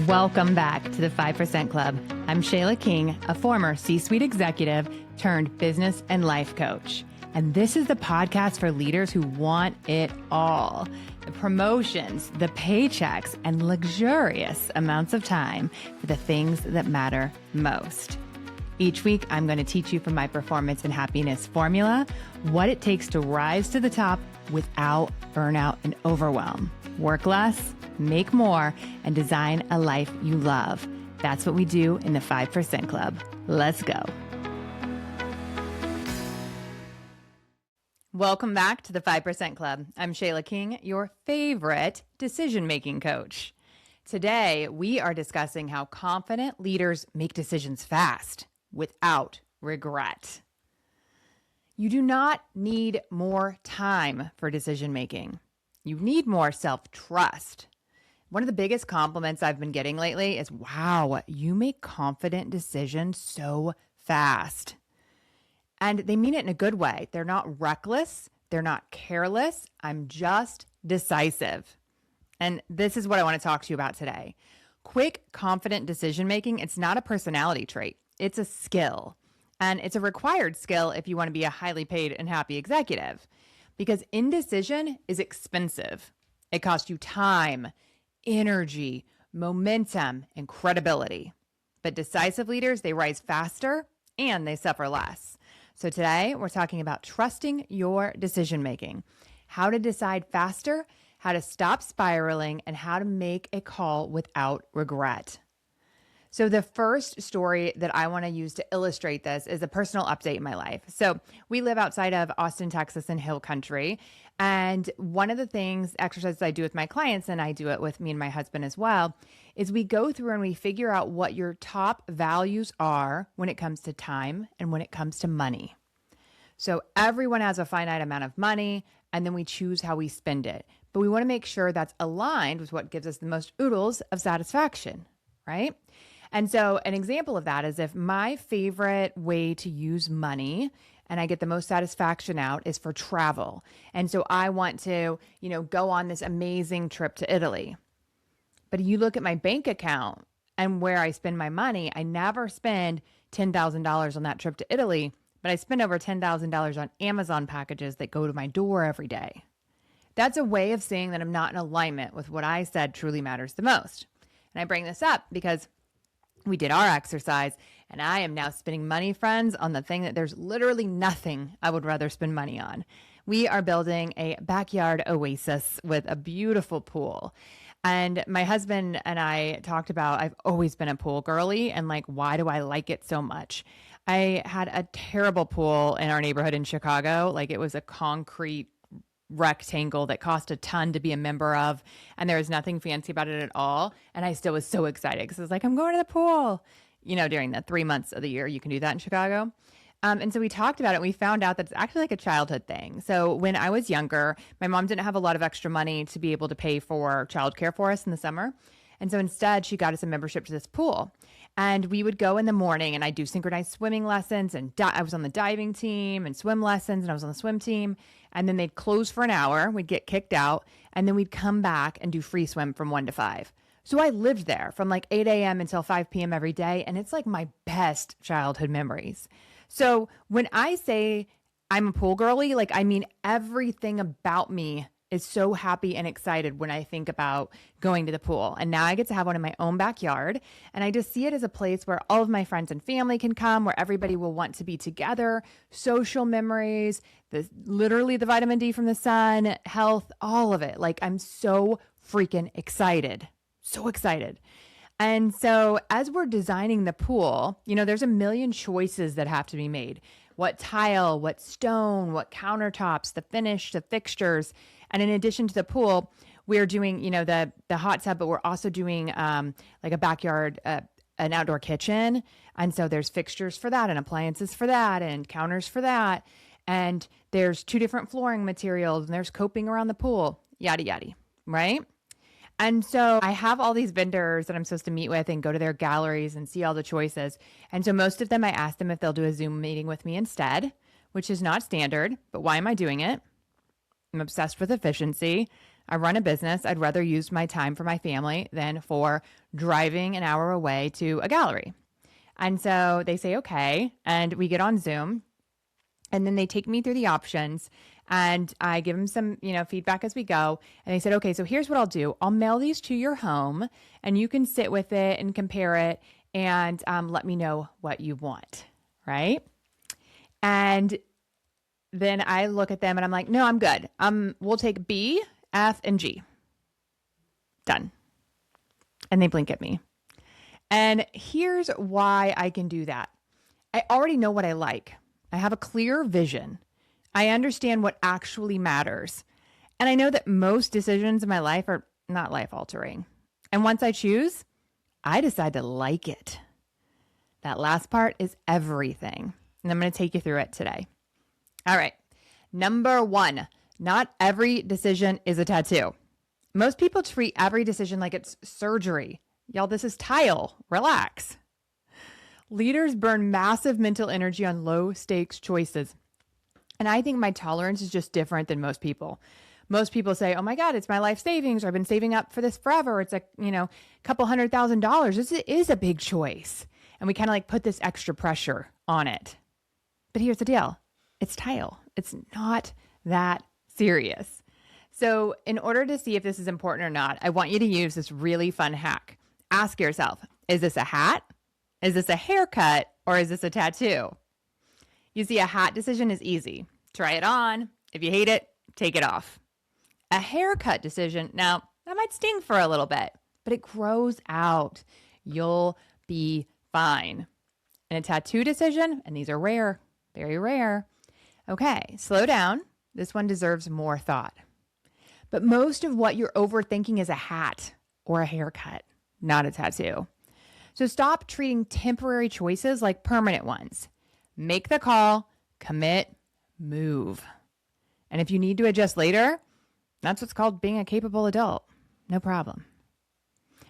Welcome back to the 5% Club. I'm Shayla King, a former C-suite executive turned business and life coach. And this is the podcast for leaders who want it all. The promotions, the paychecks, and luxurious amounts of time for the things that matter most. Each week, I'm going to teach you from my performance and happiness formula what it takes to rise to the top without burnout and overwhelm. Work less, make more, and design a life you love. That's what we do in the 5% Club. Let's go. Welcome back to the 5% Club. I'm Shayla King, your favorite decision-making coach. Today, we are discussing how confident leaders make decisions fast without regret. You do not need more time for decision-making. You need more self-trust. One of the biggest compliments I've been getting lately is, wow, you make confident decisions so fast. And they mean it in a good way. They're not reckless. They're not careless. I'm just decisive. And this is what I want to talk to you about today. Quick, confident decision-making, it's not a personality trait. It's a skill. And it's a required skill if you want to be a highly paid and happy executive. Because indecision is expensive. It costs you time, energy, momentum, and credibility. But decisive leaders, they rise faster and they suffer less. So today we're talking about trusting your decision-making, how to decide faster, how to stop spiraling, and how to make a call without regret. So the first story that I want to use to illustrate this is a personal update in my life. So we live outside of Austin, Texas in Hill Country. And one of the exercises I do with my clients, and I do it with me and my husband as well, is we go through and we figure out what your top values are when it comes to time and when it comes to money. So everyone has a finite amount of money, and then we choose how we spend it. But we want to make sure that's aligned with what gives us the most oodles of satisfaction, right? And so an example of that is if my favorite way to use money and I get the most satisfaction out is for travel. And so I want to, go on this amazing trip to Italy. But you look at my bank account and where I spend my money, I never spend $10,000 on that trip to Italy, but I spend over $10,000 on Amazon packages that go to my door every day. That's a way of saying that I'm not in alignment with what I said truly matters the most. And I bring this up because we did our exercise, and I am now spending money, friends, on the thing that there's literally nothing I would rather spend money on. We are building a backyard oasis with a beautiful pool. And my husband and I talked about, I've always been a pool girly, and why do I like it so much? I had a terrible pool in our neighborhood in Chicago. It was a concrete rectangle that cost a ton to be a member of, and there was nothing fancy about it at all. And I still was so excited because I was like, I'm going to the pool, during the 3 months of the year you can do that in Chicago. And so we talked about it. We found out that it's actually a childhood thing. So when I was younger, my mom didn't have a lot of extra money to be able to pay for childcare for us in the summer. And so instead, she got us a membership to this pool. And we would go in the morning, and I'd do synchronized swimming lessons, and I was on the diving team, and swim lessons, and I was on the swim team. And then they'd close for an hour, we'd get kicked out, and then we'd come back and do free swim from 1 to 5. So I lived there from 8 a.m. until 5 p.m. every day, and it's my best childhood memories. So when I say I'm a pool girly, I mean everything about me is so happy and excited when I think about going to the pool. And now I get to have one in my own backyard. And I just see it as a place where all of my friends and family can come, where everybody will want to be together, social memories, literally the vitamin D from the sun, health, all of it. I'm so freaking excited. So excited. And so as we're designing the pool, there's a million choices that have to be made. What tile, what stone, what countertops, the finish, the fixtures. And in addition to the pool, we're doing, the hot tub, but we're also doing a backyard, an outdoor kitchen. And so there's fixtures for that and appliances for that and counters for that. And there's 2 different flooring materials and there's coping around the pool, yada, yada, right? And so I have all these vendors that I'm supposed to meet with and go to their galleries and see all the choices. And so most of them, I ask them if they'll do a Zoom meeting with me instead, which is not standard, but why am I doing it? I'm obsessed with efficiency. I run a business. I'd rather use my time for my family than for driving an hour away to a gallery. And so they say, okay. And we get on Zoom and then they take me through the options and I give them some, feedback as we go. And they said, okay, so here's what I'll do. I'll mail these to your home and you can sit with it and compare it and let me know what you want. Right. And then I look at them and I'm like, no, I'm good. We'll take B, F, and G. Done. And they blink at me. And here's why I can do that. I already know what I like. I have a clear vision. I understand what actually matters. And I know that most decisions in my life are not life altering. And once I choose, I decide to like it. That last part is everything. And I'm going to take you through it today. All right. Number 1, not every decision is a tattoo. Most people treat every decision like it's surgery. Y'all, this is tile. Relax. Leaders burn massive mental energy on low stakes choices. And I think my tolerance is just different than most people. Most people say, oh my God, it's my life savings, or I've been saving up for this forever. It's a, couple $100,000. This is a big choice. And we kind of put this extra pressure on it. But here's the deal. It's tile. It's not that serious. So in order to see if this is important or not, I want you to use this really fun hack. Ask yourself, is this a hat? Is this a haircut? Or is this a tattoo? You see, a hat decision is easy. Try it on. If you hate it, take it off. A haircut decision, now that might sting for a little bit, but it grows out. You'll be fine. And a tattoo decision, and these are rare, very rare. Okay, slow down. This one deserves more thought. But most of what you're overthinking is a hat or a haircut, not a tattoo. So stop treating temporary choices like permanent ones. Make the call, commit, move. And if you need to adjust later, that's what's called being a capable adult. No problem.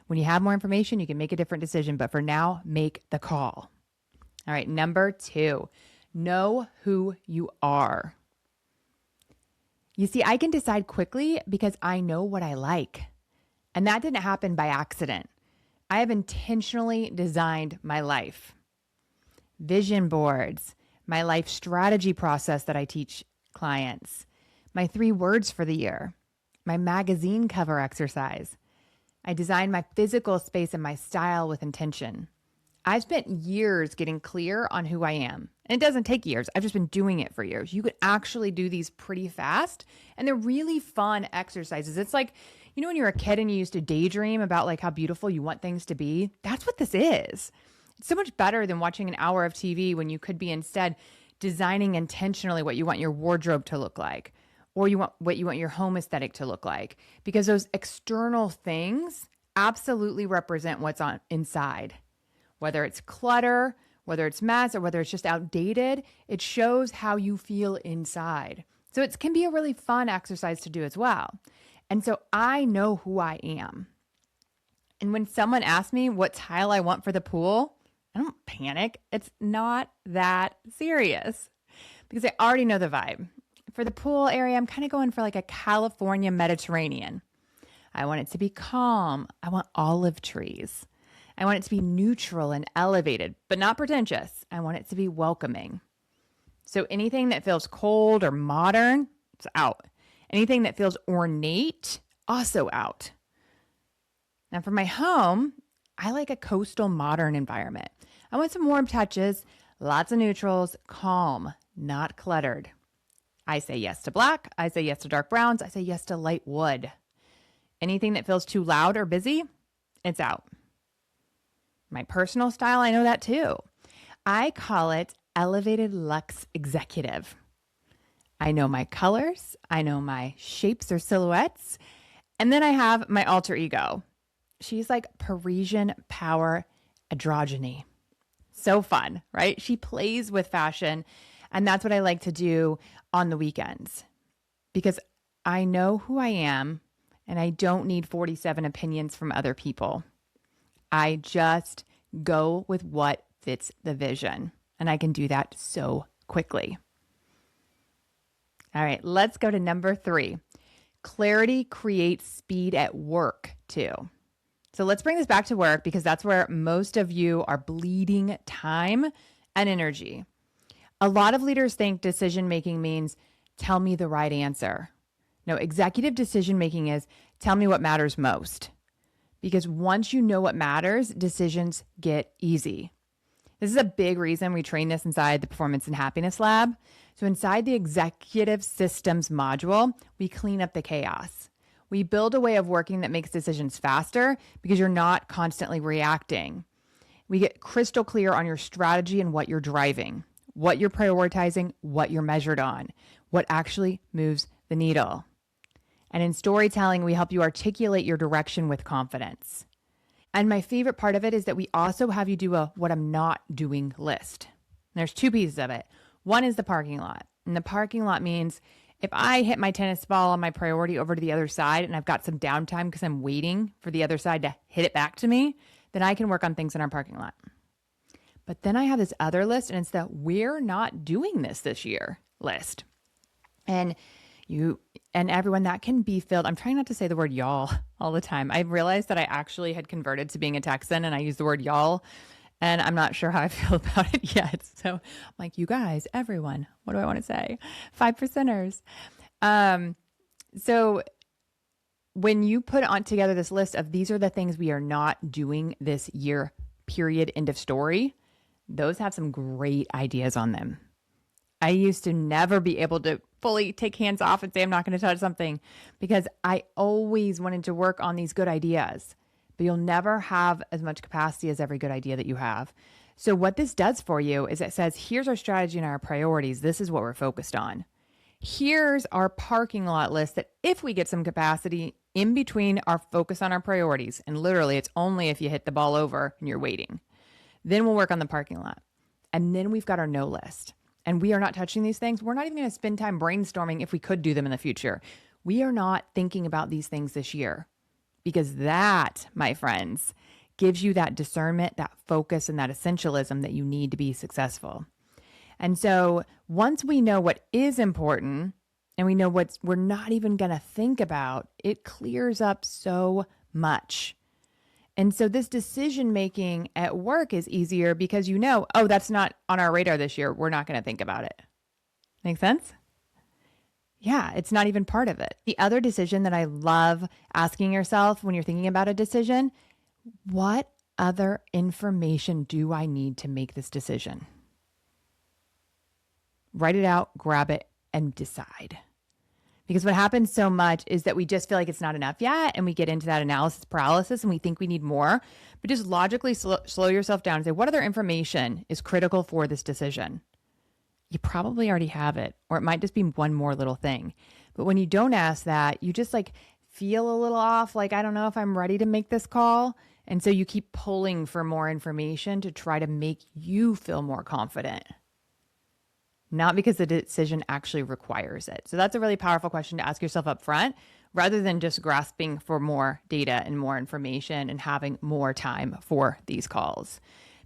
When you have more information, you can make a different decision. But for now, make the call. All right, number 2, know who you are. You see, I can decide quickly because I know what I like. And that didn't happen by accident. I have intentionally designed my life. Vision boards, my life strategy process that I teach clients, my 3 words for the year, my magazine cover exercise. I designed my physical space and my style with intention. I've spent years getting clear on who I am. And it doesn't take years. I've just been doing it for years. You could actually do these pretty fast. And they're really fun exercises. It's like, when you were a kid and you used to daydream about how beautiful you want things to be, that's what this is. It's so much better than watching an hour of TV when you could be instead designing intentionally what you want your wardrobe to look like, or what you want your home aesthetic to look like, because those external things absolutely represent what's on inside. Whether it's clutter, whether it's mess, or whether it's just outdated, it shows how you feel inside. So it can be a really fun exercise to do as well. And so I know who I am. And when someone asks me what tile I want for the pool, I don't panic. It's not that serious because I already know the vibe. For the pool area, I'm kind of going for a California Mediterranean. I want it to be calm. I want olive trees. I want it to be neutral and elevated, but not pretentious. I want it to be welcoming. So anything that feels cold or modern, it's out. Anything that feels ornate, also out. Now for my home, I like a coastal modern environment. I want some warm touches, lots of neutrals, calm, not cluttered. I say yes to black. I say yes to dark browns. I say yes to light wood. Anything that feels too loud or busy, it's out. My personal style, I know that too. I call it elevated luxe executive. I know my colors. I know my shapes or silhouettes. And then I have my alter ego. She's like Parisian power androgyny. So fun, right? She plays with fashion. And that's what I like to do on the weekends because I know who I am and I don't need 47 opinions from other people. I just go with what fits the vision. And I can do that so quickly. All right, let's go to number 3. Clarity creates speed at work too. So let's bring this back to work because that's where most of you are bleeding time and energy. A lot of leaders think decision making means tell me the right answer. No, executive decision making is tell me what matters most. Because once you know what matters, decisions get easy. This is a big reason we train this inside the Performance and Happiness Lab. So inside the executive systems module, we clean up the chaos. We build a way of working that makes decisions faster because you're not constantly reacting. We get crystal clear on your strategy and what you're driving, what you're prioritizing, what you're measured on, what actually moves the needle. And in storytelling, we help you articulate your direction with confidence. And my favorite part of it is that we also have you do a what I'm not doing list. There's two pieces of it. One is the parking lot. And the parking lot means if I hit my tennis ball on my priority over to the other side and I've got some downtime because I'm waiting for the other side to hit it back to me, then I can work on things in our parking lot. But then I have this other list, and it's the we're not doing this year list. And you and everyone, that can be filled. I'm trying not to say the word y'all all the time. I realized that I actually had converted to being a Texan and I use the word y'all, and I'm not sure how I feel about it yet. So I'm like, you guys, everyone, what do I want to say? 5%ers. So when you put on together this list of these are the things we are not doing this year, period, end of story, those have some great ideas on them. I used to never be able to fully take hands off and say, I'm not going to touch something because I always wanted to work on these good ideas, but you'll never have as much capacity as every good idea that you have. So what this does for you is it says, here's our strategy and our priorities. This is what we're focused on. Here's our parking lot list that if we get some capacity in between our focus on our priorities, and literally it's only if you hit the ball over and you're waiting, then we'll work on the parking lot. And then we've got our no list. And we are not touching these things. We're not even going to spend time brainstorming if we could do them in the future. We are not thinking about these things this year because that, my friends, gives you that discernment, that focus, and that essentialism that you need to be successful. And so once we know what is important and we know what we're not even going to think about, it clears up so much. And so this decision making at work is easier because you know, oh, that's not on our radar this year. We're not going to think about it. Make sense? Yeah, it's not even part of it. The other decision that I love asking yourself when you're thinking about a decision, what other information do I need to make this decision? Write it out, grab it, and decide. Because what happens so much is that we just feel like it's not enough yet, and we get into that analysis paralysis and we think we need more. But just logically slow yourself down and say, what other information is critical for this decision? You probably already have it, or it might just be one more little thing. But when you don't ask that, you just like feel a little off, like, I don't know if I'm ready to make this call. And so you keep pulling for more information to try to make you feel more confident. Not because the decision actually requires it. So that's a really powerful question to ask yourself up front, rather than just grasping for more data and more information and having more time for these calls.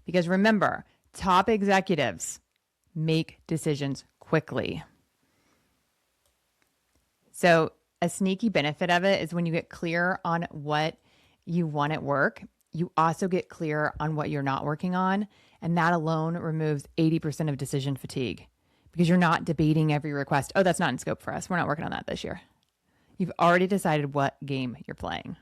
Because remember, top executives make decisions quickly. So a sneaky benefit of it is when you get clear on what you want at work, you also get clear on what you're not working on. And that alone removes 80% of decision fatigue. Because you're not debating every request. Oh, that's not in scope for us. We're not working on that this year. You've already decided what game you're playing.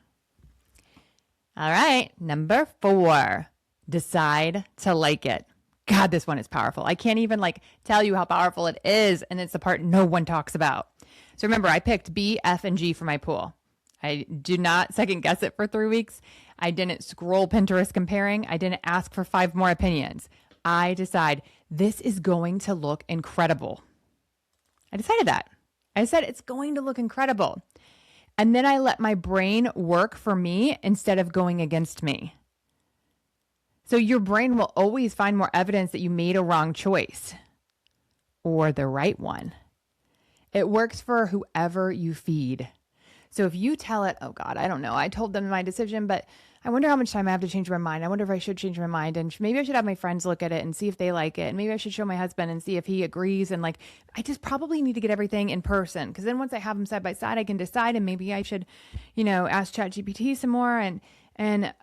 All right, number 4, decide to like it. God, this one is powerful. I can't even tell you how powerful it is, and it's the part no one talks about. So remember, I picked B, F, and G for my pool. I do not second guess it for 3 weeks. I didn't scroll Pinterest comparing. I didn't ask for 5 more opinions. I decide this is going to look incredible. I decided that. I said it's going to look incredible. And then I let my brain work for me instead of going against me. So your brain will always find more evidence that you made a wrong choice or the right one. It works for whoever you feed. So if you tell it, oh God, I don't know, I told them my decision, but I wonder how much time I have to change my mind. I wonder if I should change my mind. And maybe I should have my friends look at it and see if they like it. And maybe I should show my husband and see if he agrees. And like, I just probably need to get everything in person. Because then once I have them side by side, I can decide. And maybe I should, ask ChatGPT some more. And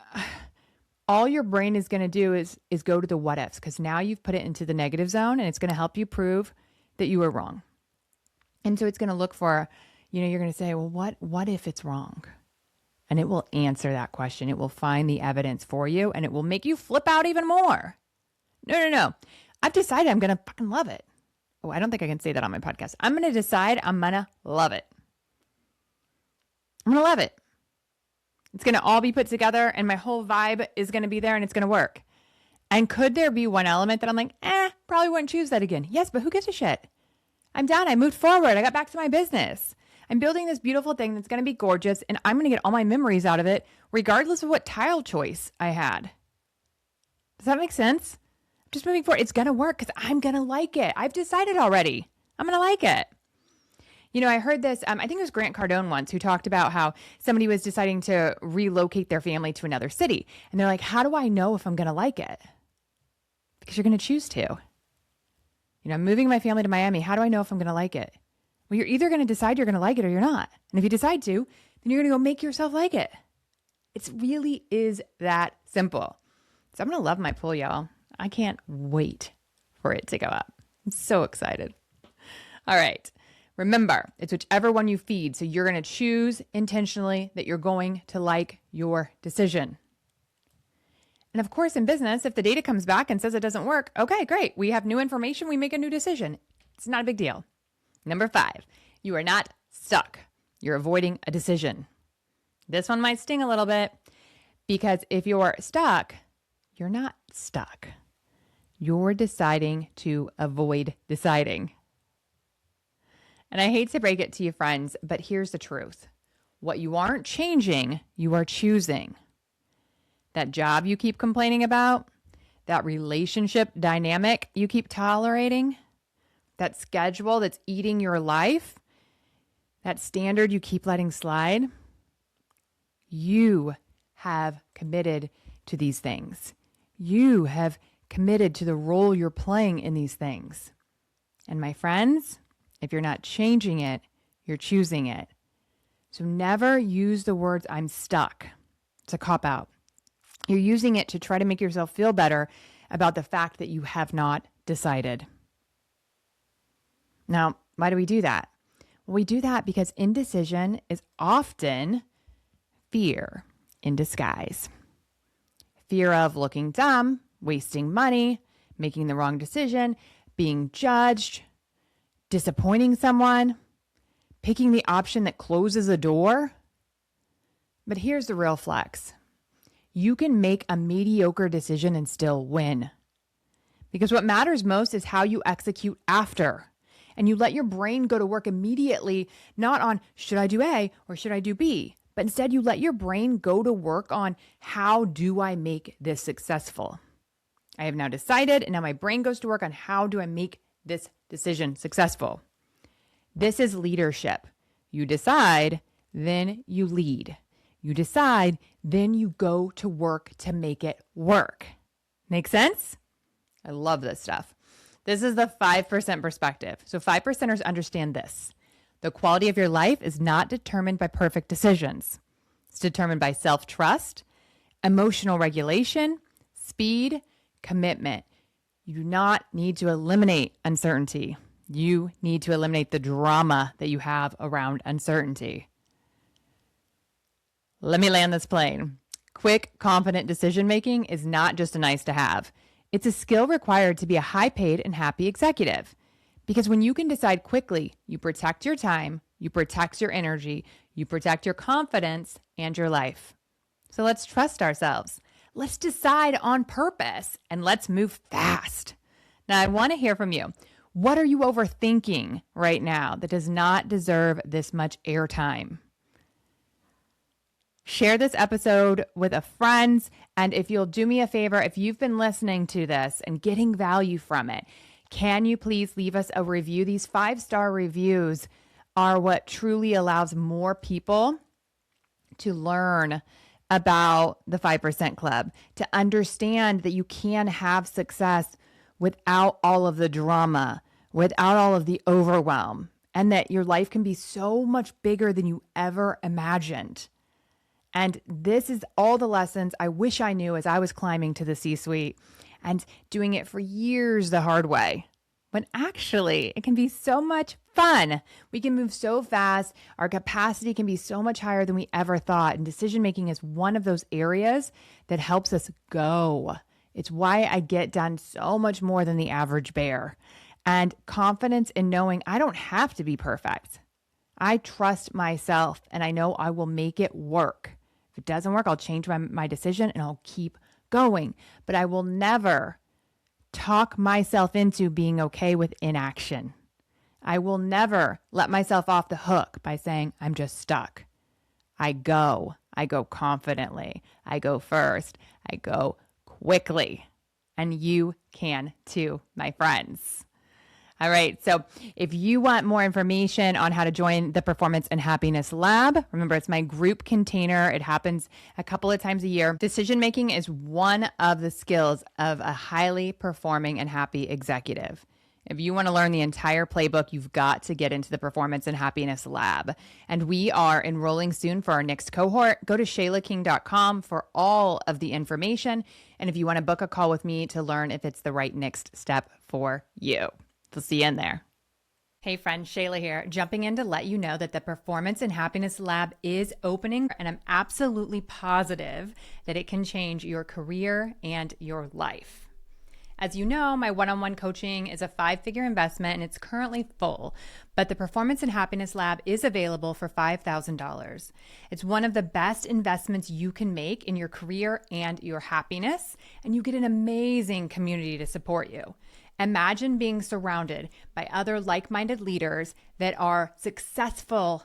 all your brain is going to do is go to the what ifs. Because now you've put it into the negative zone and it's going to help you prove that you were wrong. And so it's going to look for, you're going to say, well, what if it's wrong? And it will answer that question. It will find the evidence for you and it will make you flip out even more. No. I've decided I'm going to fucking love it. Oh, I don't think I can say that on my podcast. I'm going to decide I'm going to love it. I'm going to love it. It's going to all be put together and my whole vibe is going to be there and it's going to work. And could there be one element that I'm like, probably wouldn't choose that again? Yes, but who gives a shit? I'm done. I moved forward. I got back to my business. I'm building this beautiful thing that's going to be gorgeous and I'm going to get all my memories out of it regardless of what tile choice I had. Does that make sense? I'm just moving forward. It's going to work because I'm going to like it. I've decided already. I'm going to like it. I heard this, I think it was Grant Cardone once who talked about how somebody was deciding to relocate their family to another city. And they're like, how do I know if I'm going to like it? Because you're going to choose to. I'm moving my family to Miami. How do I know if I'm going to like it? Well, you're either going to decide you're going to like it or you're not. And if you decide to, then you're going to go make yourself like it. It really is that simple. So I'm going to love my pool, y'all. I can't wait for it to go up. I'm so excited. All right. Remember, it's whichever one you feed. So you're going to choose intentionally that you're going to like your decision. And of course, in business, if the data comes back and says it doesn't work, okay, great. We have new information. We make a new decision. It's not a big deal. Number 5, you are not stuck. You're avoiding a decision. This one might sting a little bit because if you're stuck, you're not stuck. You're deciding to avoid deciding. And I hate to break it to you, friends, but here's the truth. What you aren't changing, you are choosing. That job you keep complaining about, that relationship dynamic you keep tolerating, that schedule that's eating your life, that standard you keep letting slide, you have committed to these things. You have committed to the role you're playing in these things. And my friends, if you're not changing it, you're choosing it. So never use the words, I'm stuck. It's a cop-out. You're using it to try to make yourself feel better about the fact that you have not decided. Now, why do we do that? Well, we do that because indecision is often fear in disguise. Fear of looking dumb, wasting money, making the wrong decision, being judged, disappointing someone, picking the option that closes a door. But here's the real flex. You can make a mediocre decision and still win. Because what matters most is how you execute after. And you let your brain go to work immediately, not on should I do A or should I do B? But instead you let your brain go to work on how do I make this successful? I have now decided, and now my brain goes to work on how do I make this decision successful? This is leadership. You decide, then you lead. You decide, then you go to work to make it work. Make sense? I love this stuff. This is the 5% perspective. So 5%ers understand this. The quality of your life is not determined by perfect decisions. It's determined by self-trust, emotional regulation, speed, commitment. You do not need to eliminate uncertainty. You need to eliminate the drama that you have around uncertainty. Let me land this plane. Quick, confident decision-making is not just a nice to have. It's a skill required to be a high-paid and happy executive. Because when you can decide quickly, you protect your time, you protect your energy, you protect your confidence and your life. So let's trust ourselves. Let's decide on purpose and let's move fast. Now, I want to hear from you. What are you overthinking right now that does not deserve this much airtime? Share this episode with a friend. And if you'll do me a favor, if you've been listening to this and getting value from it, can you please leave us a review? These 5-star reviews are what truly allows more people to learn about the 5% Club, to understand that you can have success without all of the drama, without all of the overwhelm, and that your life can be so much bigger than you ever imagined. And this is all the lessons I wish I knew as I was climbing to the C-suite and doing it for years the hard way. When actually, it can be so much fun. We can move so fast. Our capacity can be so much higher than we ever thought. And decision making is one of those areas that helps us go. It's why I get done so much more than the average bear. And confidence in knowing I don't have to be perfect. I trust myself and I know I will make it work. If it doesn't work, I'll change my decision and I'll keep going. But I will never talk myself into being okay with inaction. I will never let myself off the hook by saying I'm just stuck. I go confidently. I go first. I go quickly. And you can too, my friends. All right. So if you want more information on how to join the Performance and Happiness Lab, remember it's my group container. It happens a couple of times a year. Decision making is one of the skills of a highly performing and happy executive. If you want to learn the entire playbook, you've got to get into the Performance and Happiness Lab. And we are enrolling soon for our next cohort. Go to shaylaking.com for all of the information. And if you want to book a call with me to learn if it's the right next step for you. We'll see you in there. Hey friends, Shayla here, jumping in to let you know that the Performance and Happiness Lab is opening, and I'm absolutely positive that it can change your career and your life. As you know, my one-on-one coaching is a 5-figure investment and it's currently full, but the Performance and Happiness Lab is available for $5,000. It's one of the best investments you can make in your career and your happiness, and you get an amazing community to support you. Imagine being surrounded by other like-minded leaders that are successful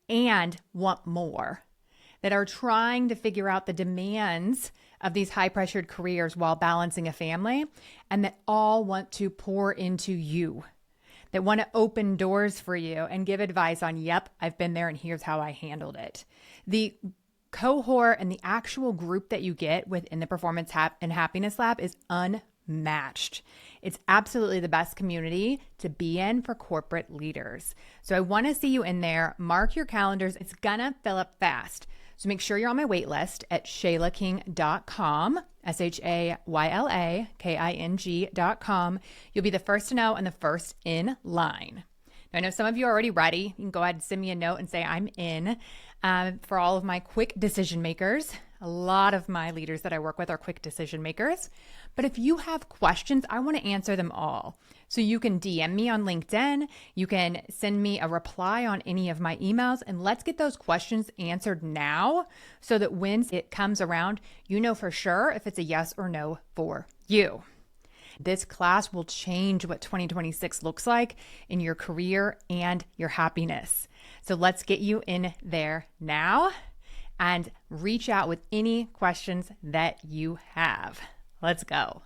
and want more, that are trying to figure out the demands of these high-pressured careers while balancing a family, and that all want to pour into you, that want to open doors for you and give advice on, yep, I've been there and here's how I handled it. The cohort and the actual group that you get within the Performance and Happiness Lab is unmatched. It's absolutely the best community to be in for corporate leaders. So I want to see you in there. Mark your calendars. It's gonna fill up fast. So make sure you're on my wait list at shaylaking.com, SHAYLAKING.com. You'll be the first to know and the first in line. Now, I know some of you are already ready. You can go ahead and send me a note and say I'm in. For all of my quick decision makers, a lot of my leaders that I work with are quick decision makers. But if you have questions, I want to answer them all. So you can DM me on LinkedIn. You can send me a reply on any of my emails, and let's get those questions answered now so that when it comes around, you know for sure if it's a yes or no for you. This class will change what 2026 looks like in your career and your happiness. So let's get you in there now and reach out with any questions that you have. Let's go.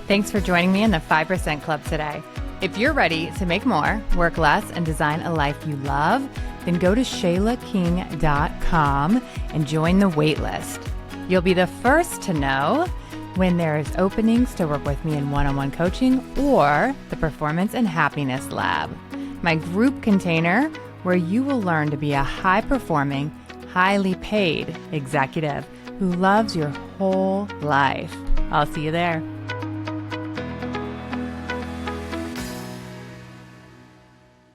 Thanks for joining me in the 5% Club today. If you're ready to make more, work less, and design a life you love, then go to shaylaking.com and join the waitlist. You'll be the first to know when there's openings to work with me in one-on-one coaching or the Performance and Happiness Lab, my group container where you will learn to be a high-performing, highly paid executive who loves your whole life. I'll see you there.